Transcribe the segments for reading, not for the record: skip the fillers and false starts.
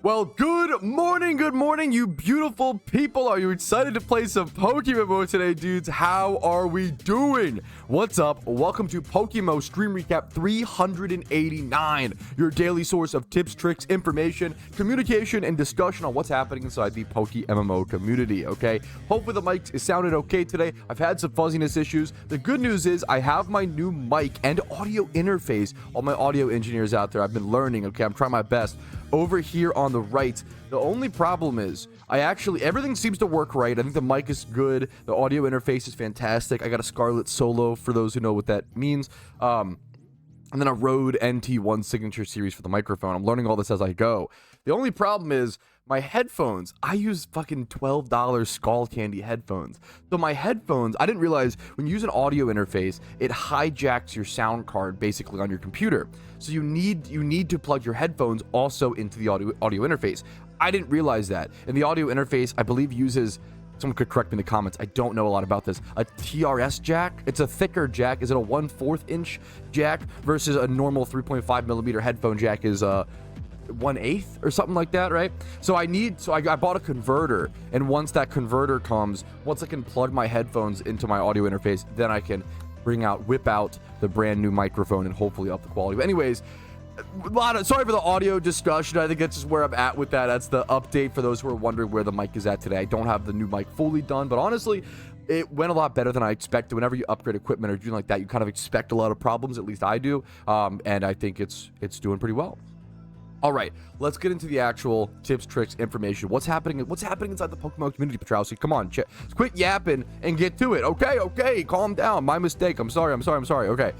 Well, good morning, you beautiful people. Are you excited to play some PokeMMO today, dudes? How are we doing? What's up? Welcome to PokeMMO Stream Recap 389, your daily source of tips, tricks, information, communication, and discussion on what's happening inside the PokeMMO community, okay? Hopefully the mic is sounded okay today. I've had some fuzziness issues. The good news is I have my new mic and audio interface. All my audio engineers out there, I've been learning, okay? I'm trying my best. Over here on the right, the only problem is everything seems to work right. I think the mic is good. The audio interface is fantastic. I got a Scarlet Solo for those who know what that means. And then a Rode NT1 signature series for the microphone. I'm learning all this as I go. The only problem is my headphones. I use fucking $12 Skull Candy headphones. So my headphones, I didn't realize when you use an audio interface, it hijacks your sound card basically on your computer. So you need to plug your headphones also into the audio interface. I didn't realize that. And the audio interface, I believe, uses, someone could correct me in the comments, I don't know a lot about this, a TRS jack. It's a thicker jack. Is it a 1/4 inch jack versus a normal 3.5 millimeter headphone jack is 1/8 or something like that, right? So I bought a converter, and once that converter comes, once I can plug my headphones into my audio interface, then I can whip out the brand new microphone and hopefully up the quality. But anyways, sorry for the audio discussion. I think that's just where I'm at with that. That's the update for those who are wondering where the mic is at today. I don't have the new mic fully done, but honestly, it went a lot better than I expected. Whenever you upgrade equipment or do like that, you kind of expect a lot of problems. At least I do, and I think it's doing pretty well. All right, let's get into the actual tips, tricks, information. What's happening inside the PokeMMO community, Patrouski? Come on, quit yapping and get to it. Okay, calm down. My mistake. I'm sorry. Okay.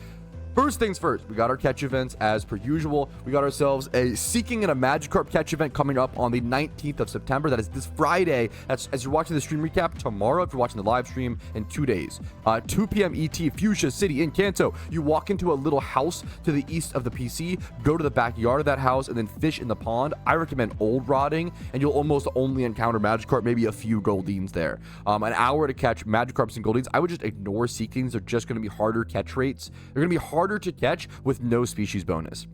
First things first, we got our catch events as per usual. We got ourselves a Seeking and a Magikarp catch event coming up on the 19th of September. That is this Friday. That's, as you're watching the stream recap, tomorrow if you're watching the live stream, in 2 days. 2 p.m. ET, Fuchsia City in Kanto. You walk into a little house to the east of the PC, go to the backyard of that house, and then fish in the pond. I recommend old rodding, and you'll almost only encounter Magikarp, maybe a few Goldines there. An hour to catch Magikarps and Goldines. I would just ignore Seekings. They're just going to be harder catch rates. They're going to be harder to catch with no species bonus.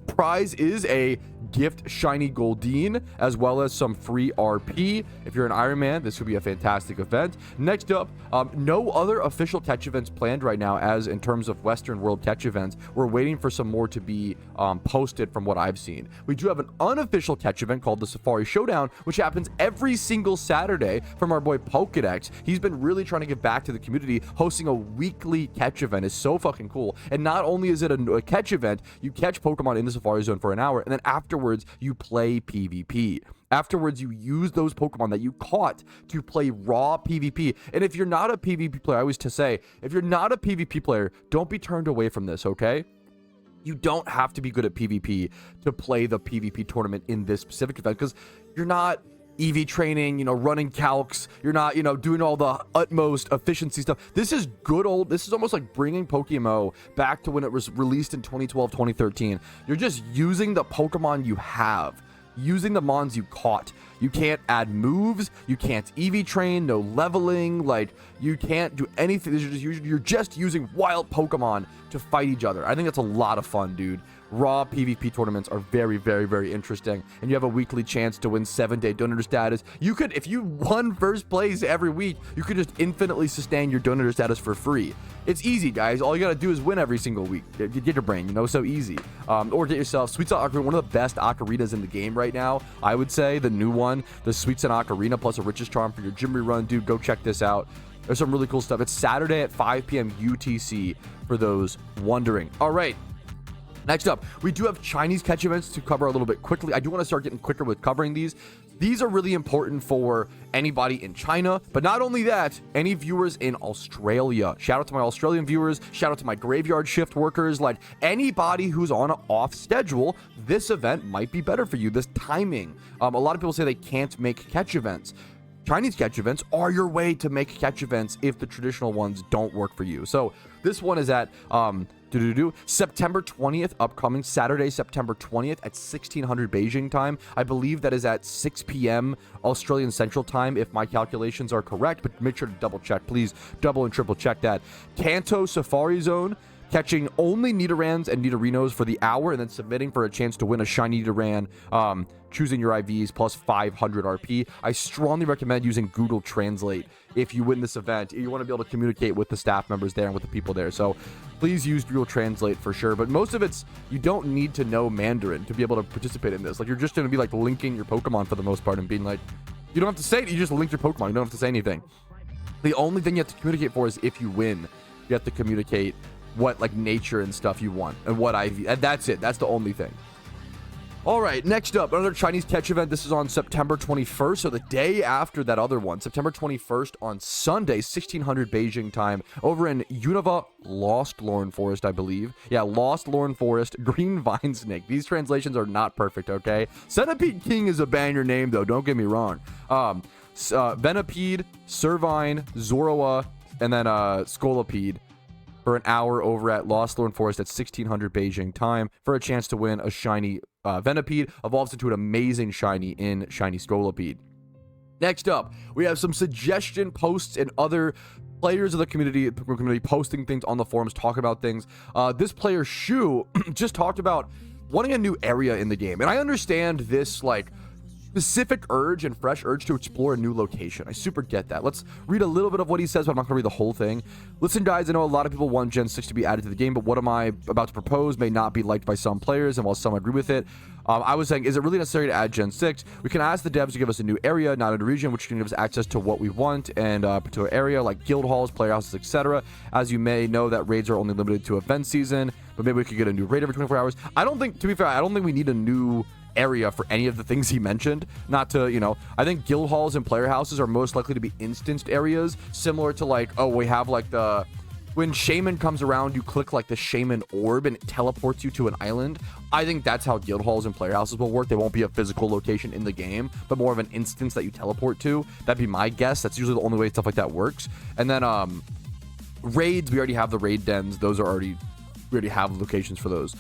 Prize is a gift shiny Goldine as well as some free RP. If you're an Iron Man, this would be a fantastic event. Next up, no other official catch events planned right now, as in terms of Western World catch events. We're waiting for some more to be posted from what I've seen. We do have an unofficial catch event called the Safari Showdown, which happens every single Saturday from our boy Pokedex. He's been really trying to give back to the community. Hosting a weekly catch event is so fucking cool. And not only is it a catch event, you catch Pokemon in the Safari Zone for an hour, and then afterwards you play PvP. Afterwards, you use those Pokemon that you caught to play raw PvP. And if you're not a PvP player, I always say, if you're not a PvP player, don't be turned away from this, okay? You don't have to be good at PvP to play the PvP tournament in this specific event, because you're not EV training, running calcs. You're not, doing all the utmost efficiency stuff. This is almost like bringing PokeMMO back to when it was released in 2012, 2013. You're just using the Pokemon you have, using the mons you caught. You can't add moves. You can't EV train, no leveling. Like, you can't do anything. You're just using wild Pokemon to fight each other. I think that's a lot of fun, dude. Raw PvP tournaments are very, very, very interesting, and you have a weekly chance to win 7-day donator status. You could, if you won first place every week, you could just infinitely sustain your donator status for free. It's easy, guys. All you gotta do is win every single week. Get your brain, so easy. Or get yourself Sweet Sun Ocarina, one of the best ocarinas in the game right now. I would say the new one, the Sweet Sun Ocarina plus a Riches Charm for your gym rerun, dude. Go check this out. There's some really cool stuff. It's Saturday at 5 p.m. UTC for those wondering. All right. Next up, we do have Chinese catch events to cover a little bit quickly. I do want to start getting quicker with covering these. These are really important for anybody in China, but not only that, any viewers in Australia. Shout out to my Australian viewers. Shout out to my graveyard shift workers. Like, anybody who's on an off schedule, this event might be better for you. This timing. A lot of people say they can't make catch events. Chinese catch events are your way to make catch events if the traditional ones don't work for you. So this one is at September 20th, upcoming Saturday, September 20th at 1600 Beijing time. I believe that is at 6 p.m. Australian Central Time, if my calculations are correct, but make sure to double check, please. Double and triple check that. Kanto Safari Zone. catching only Nidorans and Nidorinos for the hour, and then submitting for a chance to win a shiny Nidoran, choosing your IVs plus 500 RP. I strongly recommend using Google Translate if you win this event. You want to be able to communicate with the staff members there and with the people there. So please use Google Translate for sure. But most of it's, you don't need to know Mandarin to be able to participate in this. Like, you're just going to be like linking your Pokemon for the most part and being like, you don't have to say it, you just link your Pokemon. You don't have to say anything. The only thing you have to communicate for is if you win, you have to communicate what like nature and stuff you want and what IV, and that's it. That's the only thing. All right, next up, another Chinese catch event. This is on September 21st, so the day after that other one. September 21st on Sunday, 1600 Beijing time, over in Unova Lost Lorn Forest, I believe. Yeah, Lost Lorn Forest, Green Vine Snake. These translations are not perfect, okay? Centipede King is a banger name, though. Don't get me wrong. Venipede, Servine, Zorua, and then Scolipede for an hour over at Lost Lorn Forest at 1600 Beijing time for a chance to win a shiny Venipede. Evolves into an amazing shiny in Shiny Scolipede. Next up, we have some suggestion posts and other players of the community posting things on the forums, talking about things. This player, Shu, just talked about wanting a new area in the game. And I understand this, like, specific urge and fresh urge to explore a new location. I super get that. Let's read a little bit of what he says, but I'm not going to read the whole thing. Listen, guys, I know a lot of people want Gen 6 to be added to the game, but what am I about to propose may not be liked by some players, and while some agree with it, I was saying, is it really necessary to add Gen 6? We can ask the devs to give us a new area, not a new region, which can give us access to what we want and a particular area, like guild halls, player houses, etc. As you may know, that raids are only limited to event season, but maybe we could get a new raid every 24 hours. I don't think, to be fair, I don't think we need a new area for any of the things he mentioned. Not to, you know, I think guild halls and player houses are most likely to be instanced areas, similar to like, oh, we have like the, when Shaman comes around, you click like the Shaman orb and it teleports you to an island. I think that's how guild halls and player houses will work. They won't be a physical location in the game, but more of an instance that you teleport to. That'd be my guess. That's usually the only way stuff like that works. And then raids, we already have the raid dens. Those are already, we already have locations for those.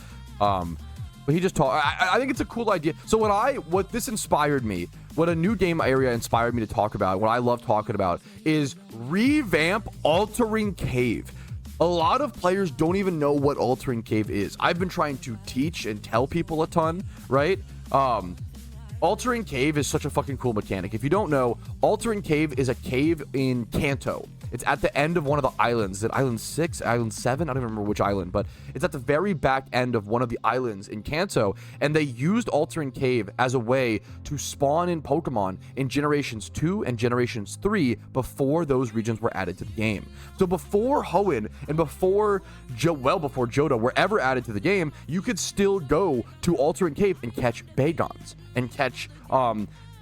But he just talked. I think it's a cool idea. So what this inspired me, what a new game area inspired me to talk about, what I love talking about, is revamp Altering Cave. A lot of players don't even know what Altering Cave is. I've been trying to teach and tell people a ton, right? Altering Cave is such a fucking cool mechanic. If you don't know, Altering Cave is a cave in Kanto. It's at the end of one of the islands. Is it Island 6? Island 7? I don't remember which island, but it's at the very back end of one of the islands in Kanto, and they used Altering Cave as a way to spawn in Pokemon in Generations 2 and Generations 3 before those regions were added to the game. So before Hoenn and before Johto were ever added to the game, you could still go to Altering Cave and catch Bagons and catch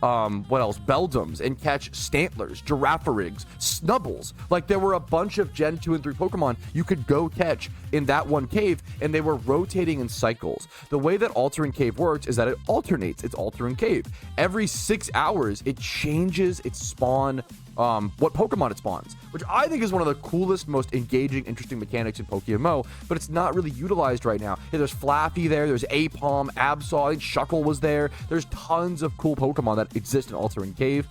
what else? Beldums, and catch Stantlers, Giraffarigs, Snubbles. Like, there were a bunch of Gen 2 and 3 Pokemon you could go catch in that one cave, and they were rotating in cycles. The way that Altering Cave works is that it alternates its Altering Cave. Every 6 hours, it changes its spawn, what Pokemon it spawns, which I think is one of the coolest, most engaging, interesting mechanics in PokeMMO, but it's not really utilized right now. Yeah, there's Flaffy there, there's Apom, Absol, I think Shuckle was there. There's tons of cool Pokemon that exist in Altering Cave.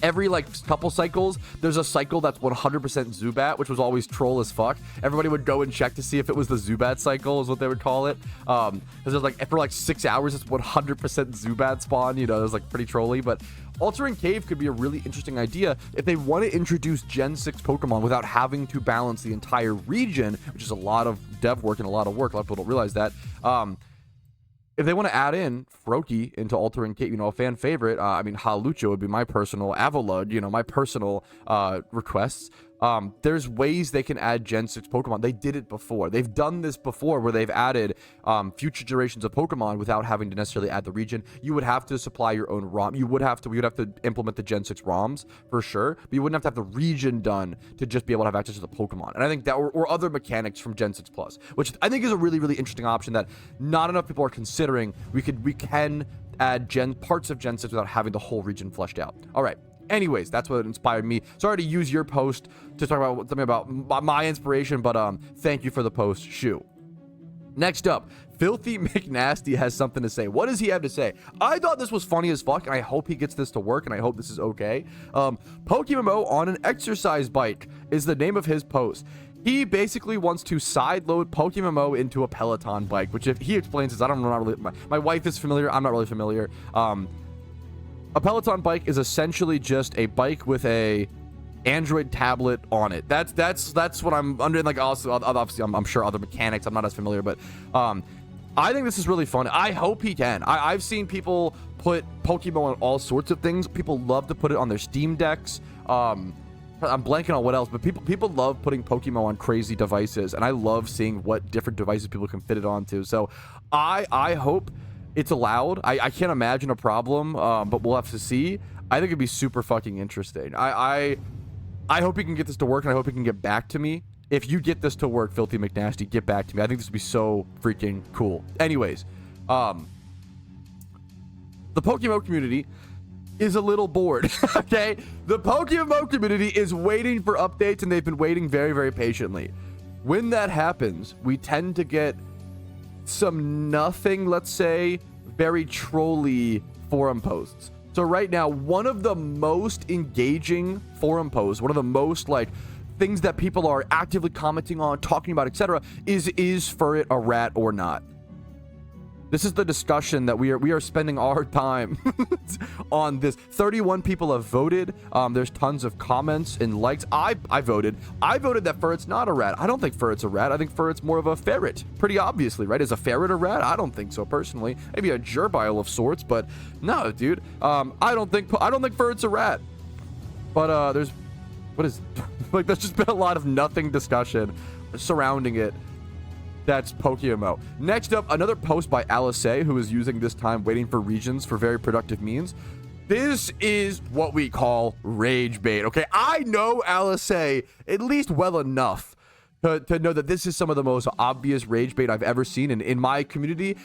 Every like couple cycles, there's a cycle that's 100% Zubat, which was always troll as fuck. Everybody would go and check to see if it was the Zubat cycle, is what they would call it. Because there's like, for like 6 hours, it's 100% Zubat spawn. You know, it was like pretty trolly, but Altering Cave could be a really interesting idea if they want to introduce Gen 6 Pokemon without having to balance the entire region, which is a lot of dev work and a lot of work. A lot of people don't realize that. If they want to add in Froakie into Altering Cave, you know, a fan favorite, I mean, Halucha would be my personal, Avalugg, you know, my personal requests. There's ways they can add Gen 6 Pokemon. They did it before. They've done this before where they've added future generations of Pokemon without having to necessarily add the region. You would have to supply your own ROM. We would have to implement the Gen 6 ROMs for sure, but you wouldn't have to have the region done to just be able to have access to the Pokemon. And I think that, or other mechanics from Gen 6 Plus, which I think is a really, really interesting option that not enough people are considering. We can add parts of Gen 6 without having the whole region fleshed out. All right. Anyways, that's what inspired me. Sorry to use your post to talk about something about my inspiration, but thank you for the post, Shu. Next up, Filthy McNasty has something to say. What does he have to say? I thought this was funny as fuck, and I hope he gets this to work, and I hope this is okay. PokeMMO on an exercise bike is the name of his post. He basically wants to sideload PokeMMO into a Peloton bike, which if he explains this, I don't know, not really, my wife is familiar, I'm not really familiar. A Peloton bike is essentially just a bike with a Android tablet on it. That's what I'm under. Like, also obviously I'm sure other mechanics I'm not as familiar, but I think this is really fun. I hope he can. I've seen people put Pokemon on all sorts of things. People love to put it on their Steam decks. I'm blanking on what else, but people love putting Pokemon on crazy devices, and I love seeing what different devices people can fit it onto. So I hope it's allowed. I can't imagine a problem, but we'll have to see. I think it'd be super fucking interesting. I hope he can get this to work, and I hope he can get back to me. If you get this to work, Filthy McNasty, get back to me. I think this would be so freaking cool. Anyways, the PokeMMO community is a little bored, okay? The PokeMMO community is waiting for updates, and they've been waiting very, very patiently. When that happens, we tend to get some nothing, let's say, very trolly forum posts. So right now, one of the most engaging forum posts, one of the most, like, things that people are actively commenting on, talking about, etc., is Furret a rat or not? This is the discussion that we are spending our time on this. 31 people have voted. There's tons of comments and likes. I voted that Furret's not a rat. I don't think Furret's a rat. I think Furret's more of a ferret. Pretty obviously, right? Is a ferret a rat? I don't think so personally. Maybe a gerbile of sorts, but no, dude. I don't think Furret's a rat. But there's like, there's just been a lot of nothing discussion surrounding it. That's PokeMMO. Next up, another post by Alice, who is using this time waiting for regions for very productive means. This is what we call Ragebait, okay? I know Alice at least well enough to know that this is some of the most obvious Ragebait I've ever seen in my community.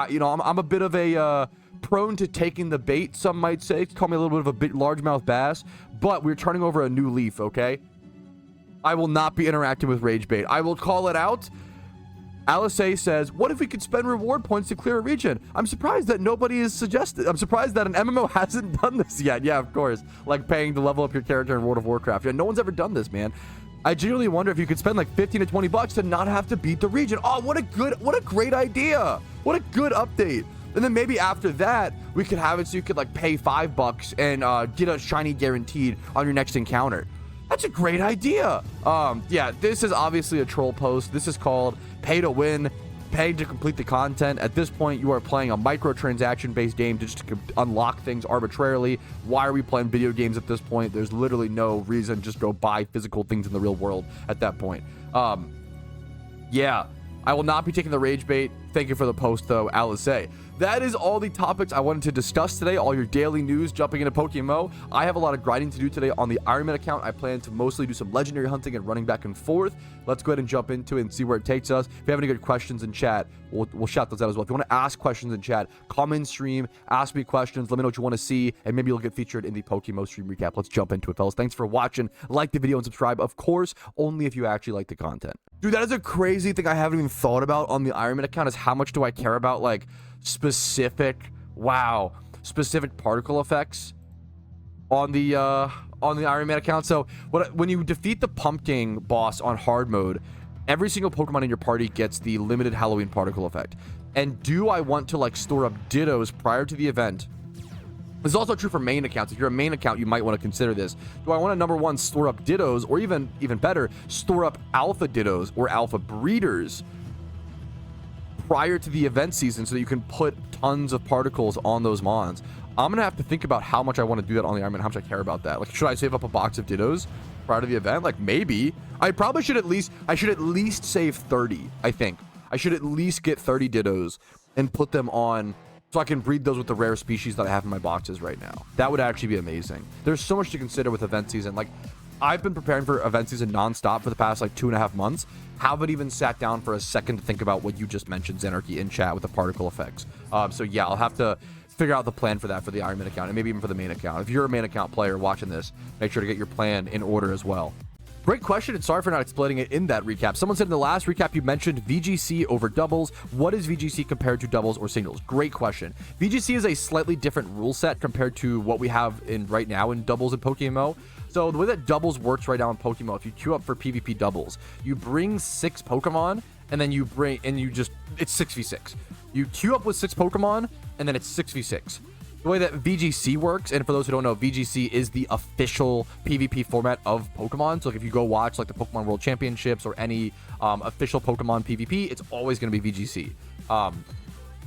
You know, I'm a bit of a prone to taking the bait, some might say. Call me a little bit of a largemouth bass, but we're turning over a new leaf, okay? I will not be interacting with Ragebait. I will call it out. Alice says, what if we could spend reward points to clear a region? I'm surprised that nobody has suggested. I'm surprised that an MMO hasn't done this yet. Yeah, of course. Like paying to level up your character in World of Warcraft. Yeah, no one's ever done this, man. I genuinely wonder if you could spend like 15 to 20 bucks to not have to beat the region. Oh, what a great idea. What a good update. And then maybe after that, we could have it so you could like pay $5 and get a shiny guaranteed on your next encounter. That's a great idea. Yeah, this is obviously a troll post. This is called pay to win, pay to complete the content. At this point, you are playing a microtransaction based game just to unlock things arbitrarily. Why are we playing video games at this point? There's literally no reason. Just go buy physical things in the real world at that point. Yeah, I will not be taking the Ragebait. Thank you for the post, though, Alice. That is all the topics I wanted to discuss today, all your daily news jumping into PokeMMO. I have a lot of grinding to do today on the Ironman account. I plan to mostly do some legendary hunting and running back and forth. Let's go ahead and jump into it and see where it takes us. If you have any good questions in chat, we'll shout those out as well. If you want to ask questions in chat, comment stream, ask me questions, let me know what you want to see, and maybe you'll get featured in the PokeMMO stream recap. Let's jump into it, fellas. Thanks for watching. Like the video and subscribe, of course, only if you actually like the content. Dude, that is a crazy thing I haven't even thought about on the Ironman account, is how much do I care about, like, specific particle effects on the Ironman account. So when you defeat the Pumpking boss on hard mode, every single Pokemon in your party gets the limited Halloween particle effect. And do I want to like store up Dittos prior to the event? This is also true for main accounts. If you're a main account, you might want to consider this. Do I want to, number one, store up Dittos, or even better, store up Alpha Dittos or Alpha Breeders prior to the event season so that you can put tons of particles on those mons? I'm gonna have to think about how much I want to do that on the Ironman, how much I care about that. Like, should I save up a box of Dittos prior to the event? Like, maybe. I probably should at least save 30, I think. I should at least get 30 Dittos and put them on so I can breed those with the rare species that I have in my boxes right now. That would actually be amazing. There's so much to consider with event season. Like, I've been preparing for event season nonstop for the past like 2.5 months. Haven't even sat down for a second to think about what you just mentioned, Zenarchy, in chat with the particle effects. So yeah, I'll have to figure out the plan for that for the Ironman account, and maybe even for the main account. If you're a main account player watching this, make sure to get your plan in order as well. Great question, and sorry for not explaining it in that recap. Someone said in the last recap you mentioned VGC over doubles. What is VGC compared to doubles or singles? Great question. VGC is a slightly different rule set compared to what we have in right now in doubles in PokeMMO. So the way that doubles works right now in PokeMMO, if you queue up for PvP doubles, you bring 6 Pokemon, and then it's 6v6. You queue up with 6 Pokemon, and then it's 6v6. The way that VGC works, and for those who don't know, VGC is the official PvP format of Pokemon. So like if you go watch like the Pokemon World Championships or any official Pokemon PvP, it's always going to be VGC.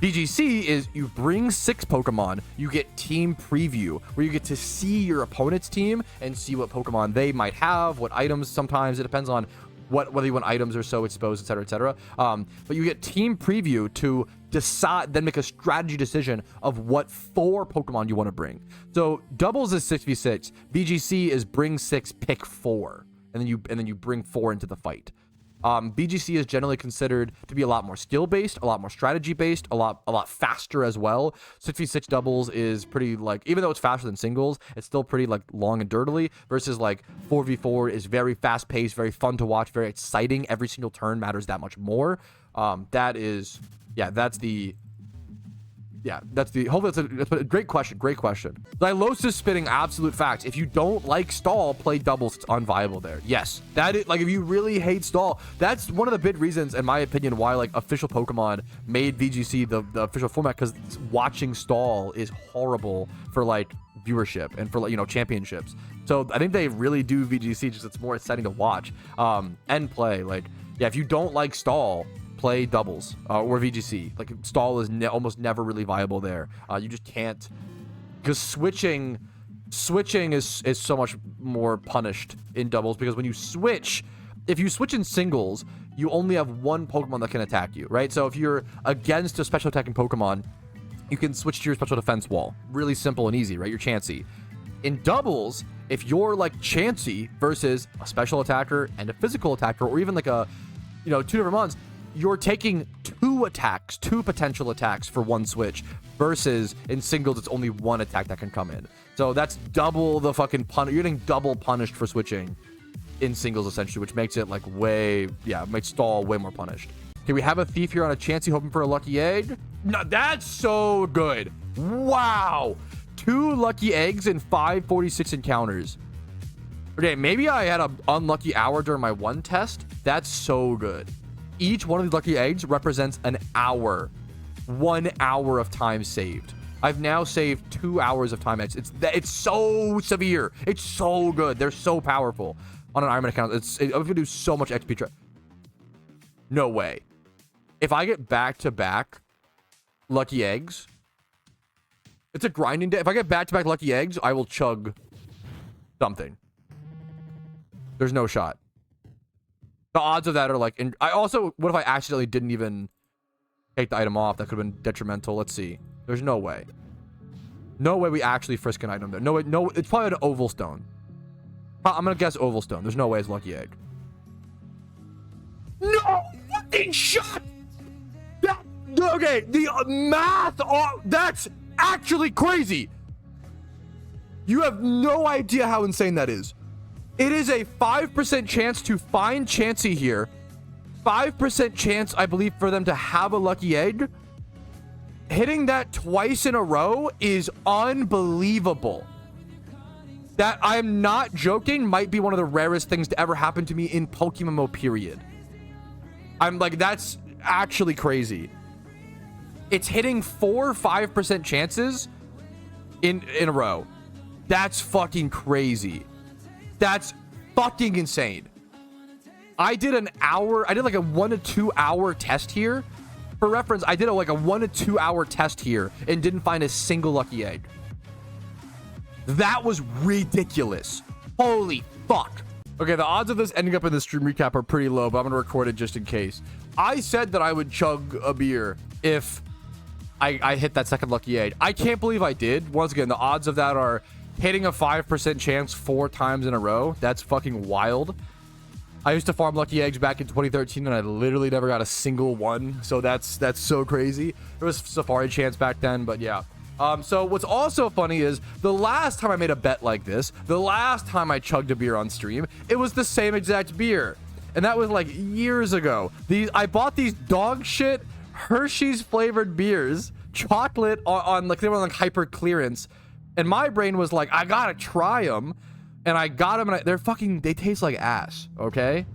VGC is you bring 6 Pokemon, you get team preview, where you get to see your opponent's team and see what Pokemon they might have, what items. Sometimes it depends on whether you want items or so exposed, etc., etc. But you get team preview to decide, then make a strategy decision of what 4 Pokemon you want to bring. So doubles is 6v6. VGC is bring 6, pick 4, and then you bring 4 into the fight. VGC is generally considered to be a lot more skill based, a lot more strategy based, a lot faster as well. 6v6 doubles is pretty, like, even though it's faster than singles, it's still pretty like long and dirtily, versus like 4v4 is very fast paced, very fun to watch, very exciting. Every single turn matters that much more. Hopefully that's a great question. Great question. Xylos is spitting absolute facts. If you don't like stall, play doubles. It's unviable there. Yes, that is, like, if you really hate stall, that's one of the big reasons, in my opinion, why like official Pokemon made VGC the official format, because watching stall is horrible for like viewership and for, like, you know, championships. So I think they really do VGC, just it's more exciting to watch and play. Like, yeah, if you don't like stall, play doubles or VGC. Like, stall is almost never really viable there. You just can't, because switching is so much more punished in doubles, because when you switch, if you switch in singles, you only have 1 Pokemon that can attack you, right? So if you're against a special attacking Pokemon, you can switch to your special defense wall. Really simple and easy, right? You're Chansey. In doubles, if you're like Chansey versus a special attacker and a physical attacker, or even like a, you know, 2 different mons, you're taking 2 potential attacks for 1 switch, versus in singles it's only 1 attack that can come in. So that's double the fucking punish. You're getting double punished for switching in singles, essentially, which makes it like makes stall way more punished. Okay, we have a thief here on a Chansey hoping for a lucky egg. No, that's so good. Wow, 2 lucky eggs and 546 encounters. Okay, maybe I had an unlucky hour during my 1 test. That's so good. Each one of these lucky eggs represents an hour, 1 hour of time saved. I've now saved 2 hours of time. It's so severe. It's so good. They're so powerful on an Ironman account. I'm gonna do so much XP. No way. If I get back-to-back lucky eggs, it's a grinding day. If I get back-to-back lucky eggs, I will chug something. There's no shot. The odds of that are like, what if I accidentally didn't even take the item off? That could have been detrimental. Let's see. There's no way. No way we actually frisk an item there. No way. No, it's probably an oval stone. I'm going to guess oval stone. There's no way it's lucky egg. No fucking shot. Okay. The math. That's actually crazy. You have no idea how insane that is. It is a 5% chance to find Chansey here. 5% chance, I believe, for them to have a lucky egg. Hitting that twice in a row is unbelievable. That, I'm not joking, might be one of the rarest things to ever happen to me in PokeMMO, period. I'm like, that's actually crazy. It's hitting 4-5% chances in a row. That's fucking crazy. That's fucking insane. I did like a 1 to 2 hour test here. For reference, I did like a 1 to 2 hour test here and didn't find a single lucky egg. That was ridiculous. Holy fuck. Okay, the odds of this ending up in the stream recap are pretty low, but I'm gonna record it just in case. I said that I would chug a beer if I hit that second lucky egg. I can't believe I did. Once again, the odds of that are hitting a 5% chance 4 times in a row. That's fucking wild. I used to farm lucky eggs back in 2013 and I literally never got a single one. So that's so crazy. There was Safari chance back then, but yeah. So what's also funny is the last time I made a bet like this, the last time I chugged a beer on stream, it was the same exact beer. And that was like years ago. I bought these dog shit Hershey's flavored beers, chocolate on like, they were like hyper clearance. And my brain was like, I gotta try them. And I got them, and they taste like ass, okay?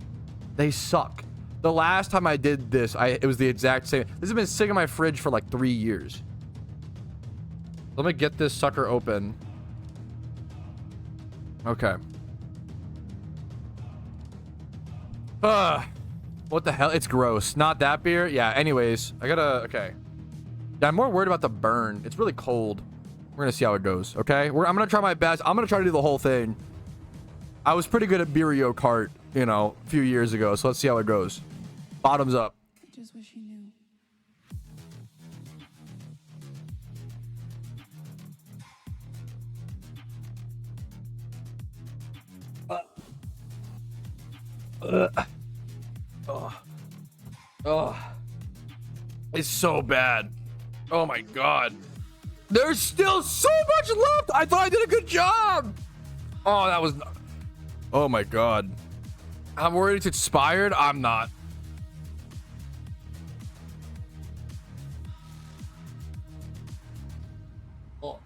They suck. The last time I did this, it was the exact same. This has been sitting in my fridge for like 3 years. Let me get this sucker open. Okay. What the hell? It's gross. Not that beer? Yeah, anyways. Okay. Yeah, I'm more worried about the burn. It's really cold. We're gonna see how it goes, okay? I'm gonna try my best. I'm gonna try to do the whole thing. I was pretty good at Mario Kart, you know, a few years ago, so let's see how it goes. Bottoms up. I just wish you knew. It's so bad. Oh my god. There's still so much left. I thought I did a good job. Oh, that was... Oh my god. I'm worried it's expired. I'm not. Oh,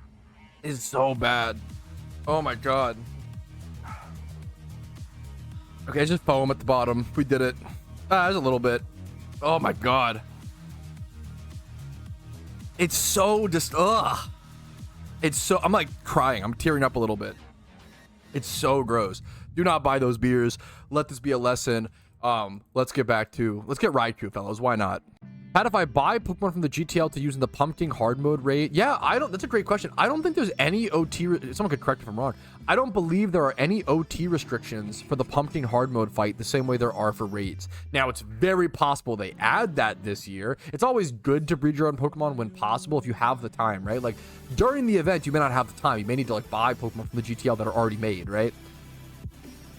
it's so bad. Oh my god. Okay, it's just foam at the bottom. We did it. There's a little bit. Oh my god. It's so just, ugh. It's so, I'm like crying. I'm tearing up a little bit. It's so gross. Do not buy those beers. Let this be a lesson. Let's get Raikou, fellas. Why not? Pat, if I buy Pokemon from the GTL to use in the Pumpking hard mode raid, yeah, that's a great question. I don't think there's any OT, someone could correct me if I'm wrong. I don't believe there are any OT restrictions for the Pumpking hard mode fight the same way there are for raids. Now, it's very possible they add that this year. It's always good to breed your own Pokemon when possible if you have the time, right? Like, during the event, you may not have the time. You may need to, like, buy Pokemon from the GTL that are already made, right?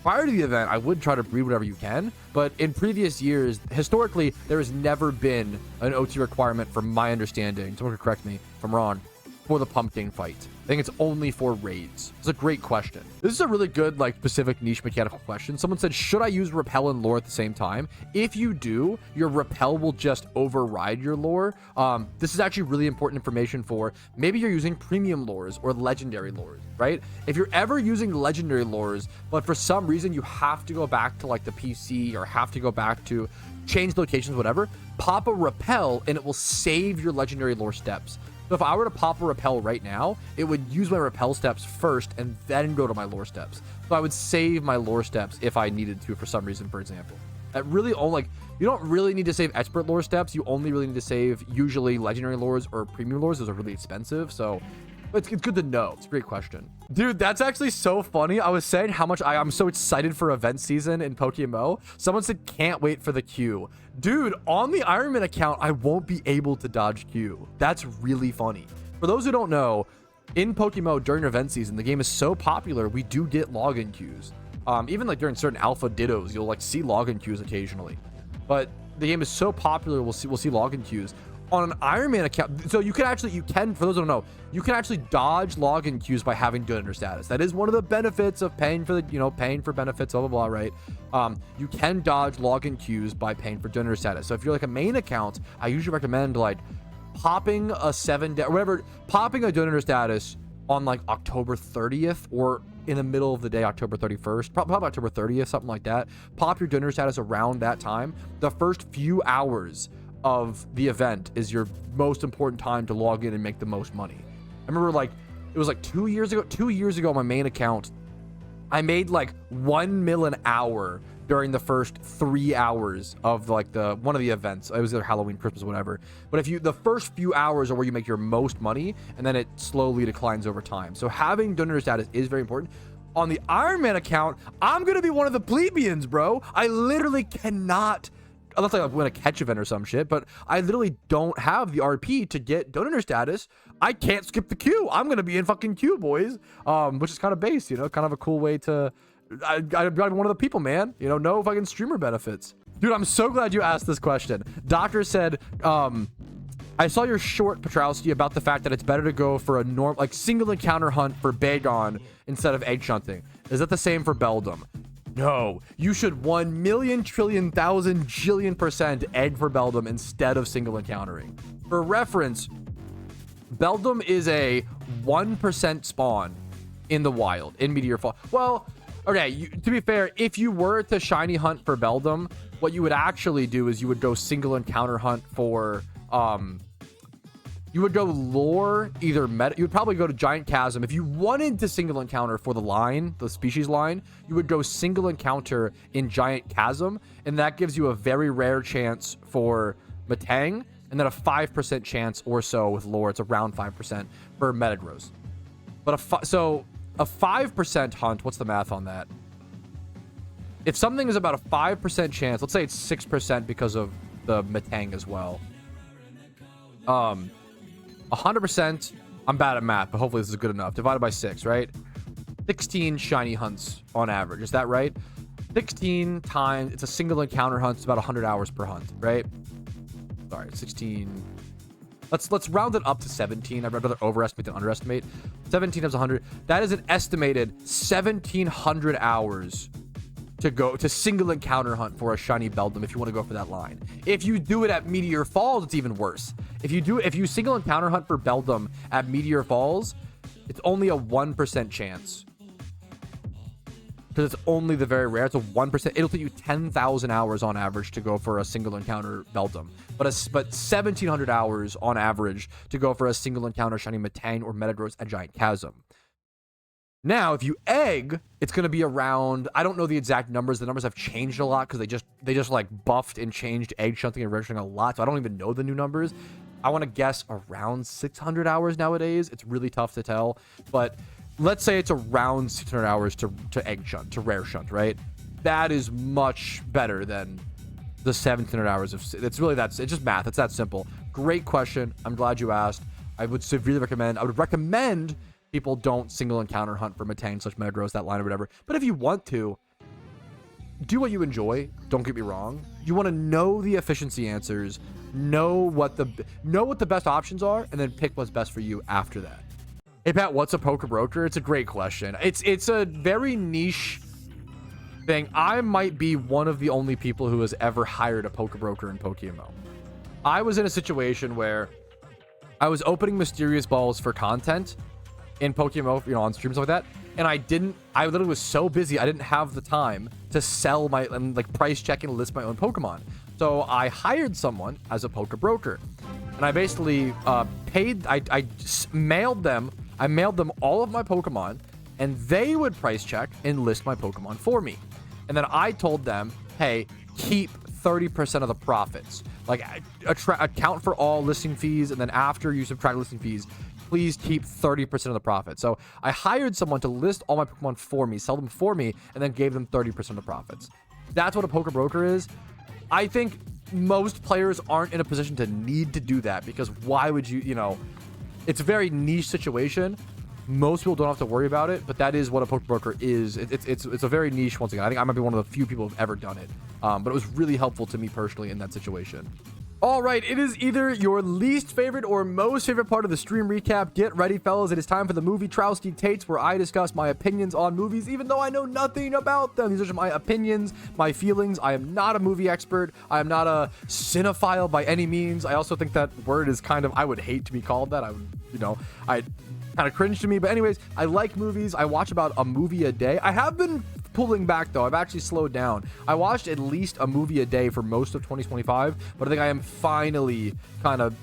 Prior to the event, I would try to breed whatever you can, but in previous years, historically, there has never been an OT requirement, from my understanding. Someone could correct me if I'm wrong, for the Pumpkin fight. I think it's only for raids. It's a great question. This is a really good, like, specific niche mechanical question. Someone said, should I use Repel and Lure at the same time? If you do, your Repel will just override your Lure. This is actually really important information for maybe you're using premium lures or legendary lures, right? If you're ever using legendary lures, but for some reason you have to go back to like the PC or have to go back to change locations, whatever, pop a Repel and it will save your legendary lure steps. So if I were to pop a Repel right now, it would use my Repel steps first and then go to my lure steps. So I would save my lure steps if I needed to for some reason, for example. That really only, like, you don't really need to save expert lure steps. You only really need to save usually legendary lures or premium lures. Those are really expensive. So it's good to know. It's a great question. Dude, that's actually so funny. I was saying how much I'm so excited for event season in PokeMMO. Someone said, can't wait for the queue. Dude, on the Ironman account, I won't be able to dodge queue. That's really funny. For those who don't know, in PokeMMO during event season, the game is so popular, we do get login queues. Even like during certain alpha dittos, you'll like see login queues occasionally. But the game is so popular, we'll see login queues. On an Ironman account, so you can, for those who don't know, you can actually dodge login queues by having donor status. That is one of the benefits of paying for paying for benefits, blah, blah, blah, right? You can dodge login queues by paying for donor status. So if you're like a main account, I usually recommend like popping a 7-day or whatever, popping a donor status on like October 30th or in the middle of the day, October 31st, probably October 30th, something like that. Pop your donor status around that time. The first few hours of the event is your most important time to log in and make the most money. I remember like it was like 2 years ago on my main account, I made like 1 mil an hour during the first 3 hours of like one of the events. It was either Halloween, Christmas, whatever. But the first few hours are where you make your most money, and then it slowly declines over time. So having donor status is very important. On the Ironman account, I'm gonna be one of the plebeians, bro. I literally cannot, unless I win a catch event or some shit, but I literally don't have the RP to get donor status. I can't skip the queue. I'm gonna be in fucking queue, boys. Which is kind of base, kind of a cool way to. I gotta be one of the people, man. No fucking streamer benefits. Dude, I'm so glad you asked this question. Doctor said, I saw your short, Patrouski, about the fact that it's better to go for a like single encounter hunt for Bagon instead of egg shunting. Is that the same for Beldum? No, you should 1,000,000,000,000,000,000% egg for Beldum instead of single encountering. For reference, Beldum is a 1% spawn in the wild, in Meteor Fall. Well, okay, to be fair, if you were to shiny hunt for Beldum, what you would actually do is you would go single encounter hunt for, you would go lure, either you would probably go to Giant Chasm. If you wanted to single encounter for the line, the species line, you would go single encounter in Giant Chasm, and that gives you a very rare chance for Metang, and then a 5% chance or so with lure. It's around 5% for Metagross. But so a 5% hunt, what's the math on that? If something is about a 5% chance, let's say it's 6% because of the Metang as well. 100%, I'm bad at math, but hopefully this is good enough. Divided by 6, right? 16 shiny hunts on average. Is that right? 16 times, it's a single encounter hunt. It's about 100 hours per hunt, right? Sorry, 16. Let's round it up to 17. I'd rather overestimate than underestimate. 17 times 100. That is an estimated 1,700 hours to go to single encounter hunt for a shiny Beldum if you want to go for that line. If you do it at Meteor Falls, it's even worse. If you single encounter hunt for Beldum at Meteor Falls, it's only a 1% chance. Because it's only the very rare. It's a 1%. It'll take you 10,000 hours on average to go for a single encounter Beldum. But 1,700 hours on average to go for a single encounter shiny Metang or Metagross at Giant Chasm. Now, if you egg, it's going to be around, I don't know the exact numbers. The numbers have changed a lot because they just like buffed and changed egg shunting and red shunting a lot. So I don't even know the new numbers. I want to guess around 600 hours nowadays. It's really tough to tell. But let's say it's around 600 hours to egg shunt, to rare shunt, right? That is much better than the 1,700 hours of, it's just math. It's that simple. Great question. I'm glad you asked. I would recommend people don't single encounter hunt for Metang / Metagross, that line or whatever. But if you want to, do what you enjoy. Don't get me wrong. You want to know the efficiency answers, know what the best options are, and then pick what's best for you after that. Hey Pat, what's a PokeBroker? It's a great question. It's a very niche thing. I might be one of the only people who has ever hired a PokeBroker in PokeMMO. I was in a situation where I was opening mysterious balls for content in PokeMMO, on streams like that, and I literally was so busy I didn't have the time to sell my and like price check and list my own Pokemon. So I hired someone as a PokeBroker, and I basically paid. I mailed them all of my Pokemon, and they would price check and list my Pokemon for me. And then I told them, hey, keep 30% of the profits. Like account for all listing fees, and then after you subtract listing fees, please keep 30% of the profit. So I hired someone to list all my Pokemon for me, sell them for me, and then gave them 30% of the profits. That's what a PokeBroker is. I think most players aren't in a position to need to do that, because why would you, it's a very niche situation. Most people don't have to worry about it, but that is what a PokeBroker is. It's a very niche, once again. I think I might be one of the few people who've ever done it. But it was really helpful to me personally in that situation. All right, it is either your least favorite or most favorite part of the stream recap. Get ready, fellas. It is time for the MOVIETROUSKI Tates, where I discuss my opinions on movies, even though I know nothing about them. These are just my opinions, my feelings. I am not a movie expert. I am not a cinephile by any means. I also think that word is kind of, I would hate to be called that. I kind of cringe to me. But anyways, I like movies. I watch about a movie a day. I have been pulling back though. I've actually slowed down. I watched at least a movie a day for most of 2025, but I think I am finally kind of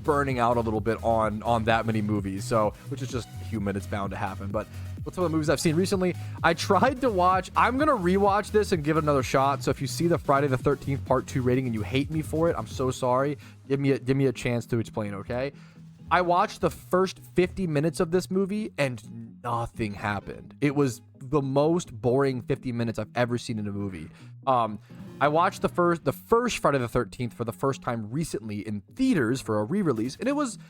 burning out a little bit on that many movies. So, which is just human. It's bound to happen. But what's some of the movies I've seen recently? I tried to watch, I'm gonna rewatch this and give it another shot. So if you see the Friday the 13th part 2 rating and you hate me for it, I'm so sorry. Give me a chance to explain, okay? I watched the first 50 minutes of this movie and nothing happened. It was the most boring 50 minutes I've ever seen in a movie. I watched the first Friday the 13th for the first time recently in theaters for a re-release, and it was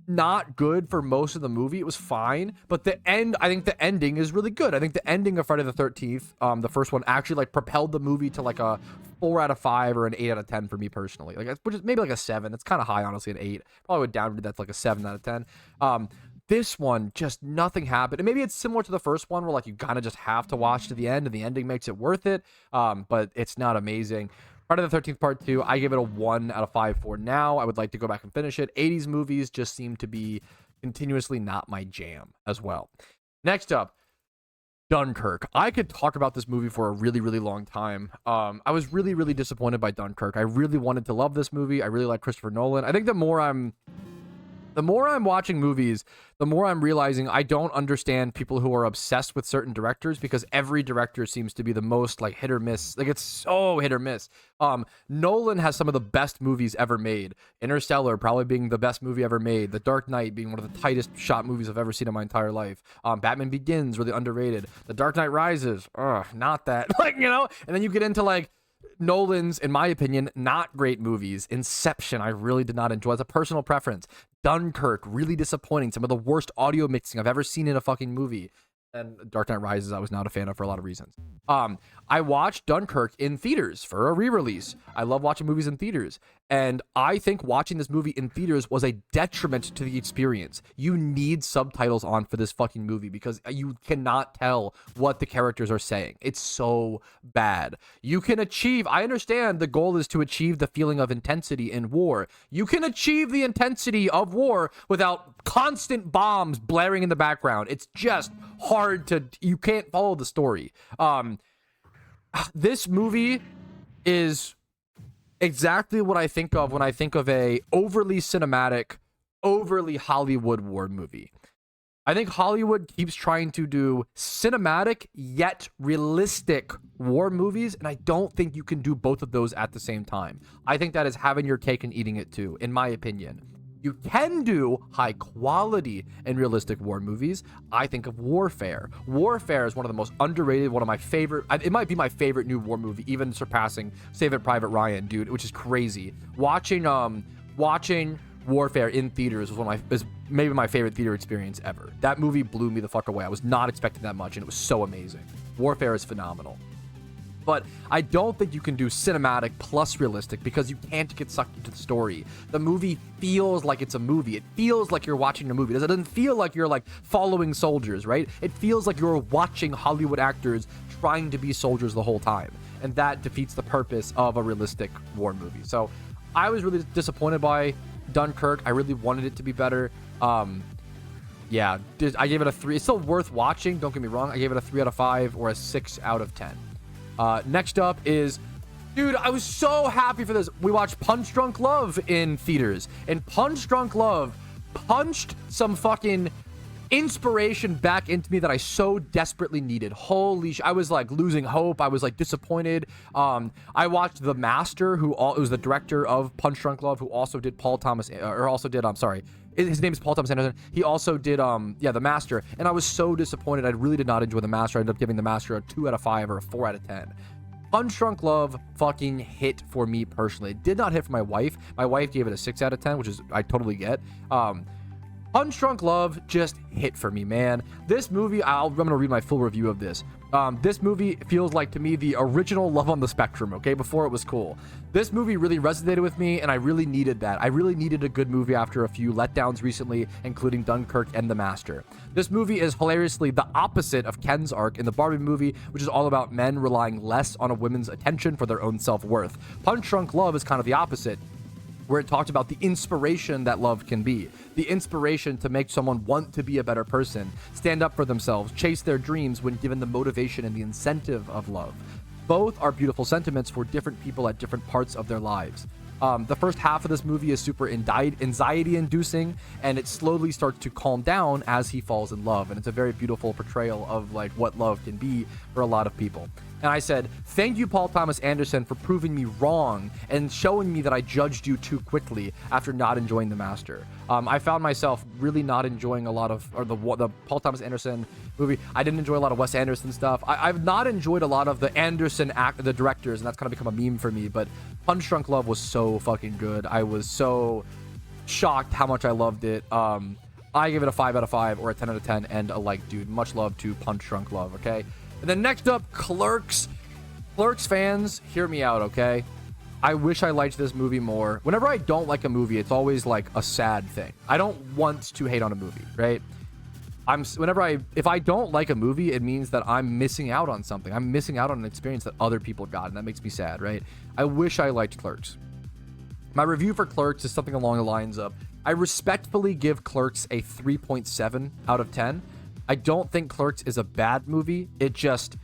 not good for most of the movie. It was fine, but the end, I think the ending is really good. I think the ending of Friday the 13th, the first one, actually like propelled the movie to like a 4 out of 5 or an 8 out of 10 for me personally. Like, which is maybe like a 7. It's kind of high, honestly, an 8. Probably would downgrade that to like a 7 out of 10. This one, just nothing happened. And maybe it's similar to the first one where like you kind of just have to watch to the end and the ending makes it worth it. But it's not amazing. Friday the 13th Part 2, I give it a 1 out of 5 for now. I would like to go back and finish it. 80s movies just seem to be continuously not my jam as well. Next up, Dunkirk. I could talk about this movie for a really, really long time. I was really, really disappointed by Dunkirk. I really wanted to love this movie. I really like Christopher Nolan. I think the more I'm watching movies, the more I'm realizing I don't understand people who are obsessed with certain directors, because every director seems to be the most like hit or miss. Like, it's so hit or miss. Nolan has some of the best movies ever made. Interstellar probably being the best movie ever made. The Dark Knight being one of the tightest shot movies I've ever seen in my entire life. Batman Begins, really underrated. The Dark Knight Rises, not that. Like, you know, and then you get into like Nolan's, in my opinion, not great movies. Inception, I really did not enjoy as a personal preference. Dunkirk, really disappointing. Some of the worst audio mixing I've ever seen in a fucking movie. And Dark Knight Rises, I was not a fan of for a lot of reasons. I watched Dunkirk in theaters for a re-release. I love watching movies in theaters. And I think watching this movie in theaters was a detriment to the experience. You need subtitles on for this fucking movie because you cannot tell what the characters are saying. It's so bad. You can achieve, I understand the goal is to achieve the feeling of intensity in war. You can achieve the intensity of war without constant bombs blaring in the background. It's just hard to, you can't follow the story. This movie is exactly what I think of when I think of a overly cinematic, overly Hollywood war movie. I think Hollywood keeps trying to do cinematic yet realistic war movies, and I don't think you can do both of those at the same time. I think that is having your cake and eating it too, in my opinion. You can do high quality and realistic war movies. I think of Warfare. Warfare is one of the most underrated, one of my favorite, it might be my favorite new war movie, even surpassing Saving Private Ryan, dude, which is crazy. Watching Warfare in theaters is maybe my favorite theater experience ever. That movie blew me the fuck away. I was not expecting that much, and it was so amazing. Warfare is phenomenal. But I don't think you can do cinematic plus realistic because you can't get sucked into the story. The movie feels like it's a movie. It feels like you're watching a movie. It doesn't feel like you're like following soldiers, right? It feels like you're watching Hollywood actors trying to be soldiers the whole time. And that defeats the purpose of a realistic war movie. So I was really disappointed by Dunkirk. I really wanted it to be better. Yeah, I gave it a 3. It's still worth watching, don't get me wrong. I gave it a 3 out of 5 or a 6 out of 10. Next up is, dude, I was so happy for this. We watched Punch Drunk Love in theaters, and Punch Drunk Love punched some fucking inspiration back into me that I so desperately needed. Holy I was like losing hope. I was like disappointed. I watched The Master, who was the director of Punch Drunk Love, who also did his name is Paul Thomas Anderson. He also did, The Master. And I was so disappointed. I really did not enjoy The Master. I ended up giving The Master a 2 out of 5 or a 4 out of 10. Punch Drunk Love fucking hit for me personally. It did not hit for my wife. My wife gave it a 6 out of 10, which is, I totally get. Punch Drunk Love just hit for me, man. This movie, I'm going to read my full review of this. This movie feels like, to me, the original Love on the Spectrum, okay, before it was cool. This movie really resonated with me, and I really needed that. I really needed a good movie after a few letdowns recently, including Dunkirk and The Master. This movie is hilariously the opposite of Ken's arc in the Barbie movie, which is all about men relying less on a woman's attention for their own self-worth. Punch Drunk Love is kind of the opposite, where it talked about the inspiration that love can be. The inspiration to make someone want to be a better person, stand up for themselves, chase their dreams when given the motivation and the incentive of love. Both are beautiful sentiments for different people at different parts of their lives. The first half of this movie is super anxiety-inducing, and it slowly starts to calm down as he falls in love. And it's a very beautiful portrayal of like what love can be for a lot of people. And I said, thank you, Paul Thomas Anderson, for proving me wrong and showing me that I judged you too quickly after not enjoying The Master. I found myself really not enjoying a lot of the Paul Thomas Anderson movie. I didn't enjoy a lot of Wes Anderson stuff. I've not enjoyed a lot of the Anderson the directors, and that's kind of become a meme for me. But Punch Drunk Love was so fucking good. I was so shocked how much I loved it. I give it a 5 out of 5 or a 10 out of 10 and a like, dude. Much love to Punch Drunk Love, okay? And then next up, Clerks. Clerks fans, hear me out, okay? I wish I liked this movie more. Whenever I don't like a movie, it's always like a sad thing. I don't want to hate on a movie, right? If I don't like a movie, it means that I'm missing out on something. I'm missing out on an experience that other people got, and that makes me sad, right? I wish I liked Clerks. My review for Clerks is something along the lines of, I respectfully give Clerks a 3.7 out of 10. I don't think Clerks is a bad movie. It just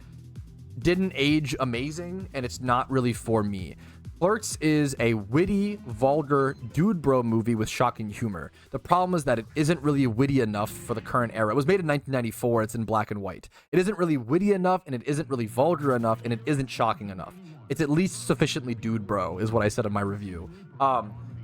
didn't age amazing, and it's not really for me. Clerks is a witty, vulgar, dude bro movie with shocking humor. The problem is that it isn't really witty enough for the current era. It was made in 1994. It's in black and white. It isn't really witty enough, and it isn't really vulgar enough, and it isn't shocking enough. It's at least sufficiently dude bro, is what I said in my review.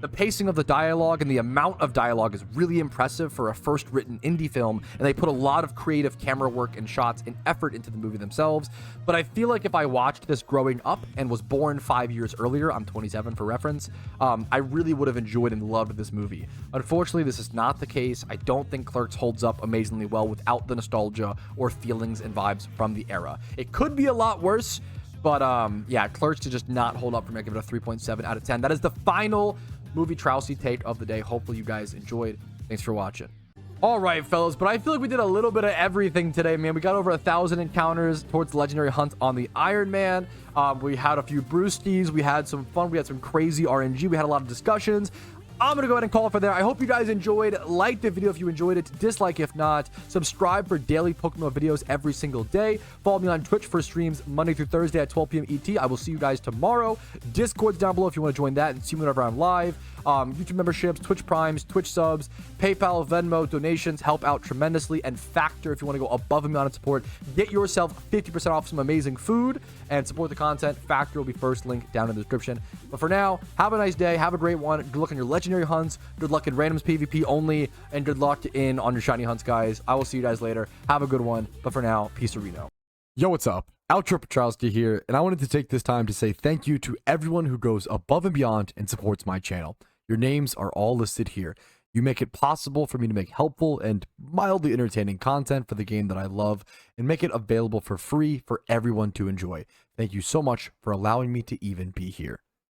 The pacing of the dialogue and the amount of dialogue is really impressive for a first written indie film, and they put a lot of creative camera work and shots and effort into the movie themselves. But I feel like if I watched this growing up and was born 5 years earlier, I'm 27 for reference, I really would have enjoyed and loved this movie. Unfortunately, this is not the case. I don't think Clerks holds up amazingly well without the nostalgia or feelings and vibes from the era. It could be a lot worse, but yeah, Clerks did just not hold up for me. I give it a 3.7 out of 10. That is the final MOVIETROUSKI take of the day. Hopefully you guys enjoyed. Thanks for watching. All right, fellas, but I feel like we did a little bit of everything today, man. We got over 1,000 encounters towards the legendary hunt on the Iron Man. We had a few brewskis. We had some fun. We had some crazy RNG. We had a lot of discussions. I'm going to go ahead and call it for there. I hope you guys enjoyed. Like the video if you enjoyed it. Dislike if not. Subscribe for daily PokeMMO videos every single day. Follow me on Twitch for streams Monday through Thursday at 12 p.m. ET. I will see you guys tomorrow. Discord's down below if you want to join that and see me whenever I'm live. YouTube memberships, Twitch Primes, Twitch subs, PayPal, Venmo, donations help out tremendously. And Factor if you want to go above and beyond and support. Get yourself 50% off some amazing food and support the content. Factor will be first, link down in the description. But for now, have a nice day. Have a great one. Good luck on your legendary hunts. Good luck in randoms PvP only. And good luck on your shiny hunts, guys. I will see you guys later. Have a good one. But for now, peace to Reno. Yo, what's up? Patrouski here, and I wanted to take this time to say thank you to everyone who goes above and beyond and supports my channel. Your names are all listed here. You make it possible for me to make helpful and mildly entertaining content for the game that I love and make it available for free for everyone to enjoy. Thank you so much for allowing me to even be here.